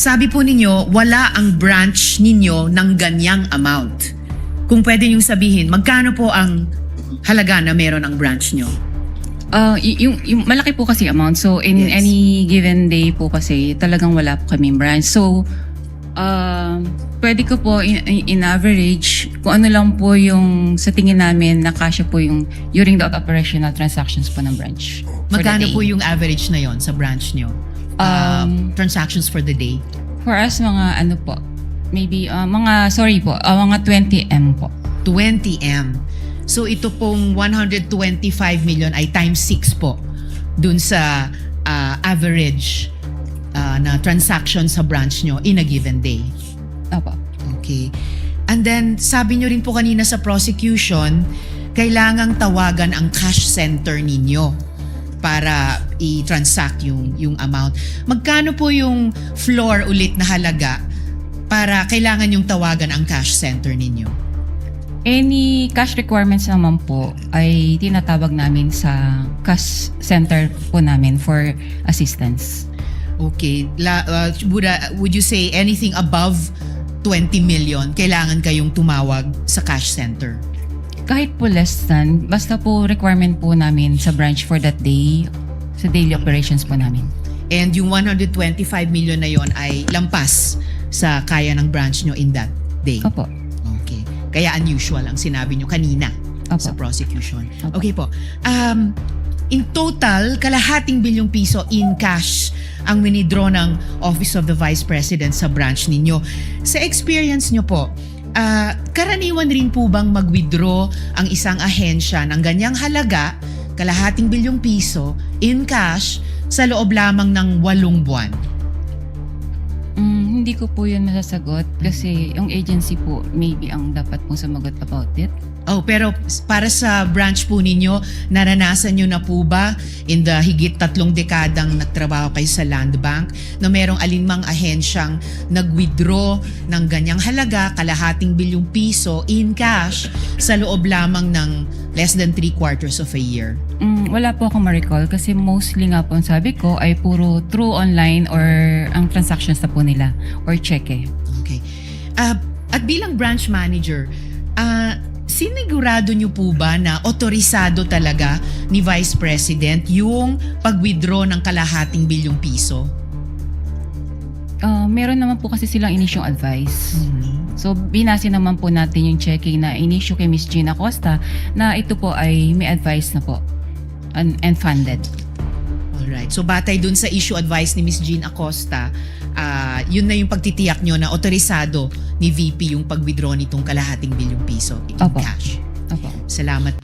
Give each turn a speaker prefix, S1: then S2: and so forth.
S1: sabi po ninyo, wala ang branch ninyo ng ganyang amount. Kung pwede niyong sabihin, magkano po ang halaga na meron ang branch nyo?
S2: Yung malaki po kasi amount. So, in
S1: Yes.
S2: any given day po kasi, talagang wala po kaming branch. So, pwede ko po in average, kung ano lang po yung sa tingin namin na kasya po yung during the operational transactions po ng branch. for the
S1: Magkano
S2: day.
S1: po yung average na yon sa branch nyo? Transactions for the day?
S2: For us, mga ano po, maybe, mga 20M po.
S1: 20M. So ito pong 125 million ay times 6 po dun sa average na transaction sa branch nyo in a given day.
S2: Opo.
S1: Okay. And then, sabi nyo rin po kanina sa prosecution, kailangang tawagan ang cash center ninyo para i-transact yung amount. Magkano po yung floor ulit na halaga para kailangan yung tawagan ang cash center ninyo?
S2: Any cash requirements naman po ay tinatawag namin sa cash center po namin for assistance.
S1: Okay. Would you say anything above 20 million, kailangan kayong tumawag sa cash center?
S2: Kahit po less than, basta po requirement po namin sa branch for that day, sa daily operations po namin.
S1: And yung 125 million na yon ay lampas sa kaya ng branch nyo in that day?
S2: Opo.
S1: Okay. Kaya unusual ang sinabi nyo kanina
S2: Opo.
S1: sa prosecution.
S2: Opo.
S1: Okay po. In total, kalahating bilyong piso in cash ang winidraw ng Office of the Vice President sa branch ninyo. Sa experience nyo po, karaniwan rin po bang mag-withdraw ang isang ahensya ng ganyang halaga, kalahating bilyong piso, in cash sa loob lamang ng 8 buwan?
S2: Hindi ko po yun masasagot kasi yung agency po maybe ang dapat pong sumagot about it.
S1: Oh, pero para sa branch po ninyo, naranasan nyo na po ba in the higit 3 dekadang nagtrabaho kayo sa Land Bank na merong alinmang ahensyang nag-withdraw ng ganyang halaga, kalahating bilyong piso in cash sa loob lamang ng less than 3/4 of a year?
S2: Wala po akong ma-recall kasi mostly nga po ang sabi ko ay puro through online or ang transactions na po nila or cheque.
S1: Okay. At bilang branch manager, sinigurado nyo po ba na otorisado talaga ni Vice President yung pag-withdraw ng kalahating bilyong piso?
S2: Meron naman po kasi silang inisyong advice. So, binase naman po natin yung checking na inisyo kay Ms. Gina Costa na ito po ay may advice na po and funded.
S1: Alright. So, batay dun sa issue advice ni Ms. Jean Acosta, yun na yung pagtitiyak nyo na otorisado ni VP yung pag-withdraw nitong kalahating bilyong piso in
S2: Opo.
S1: cash.
S2: Opo.
S1: Salamat po.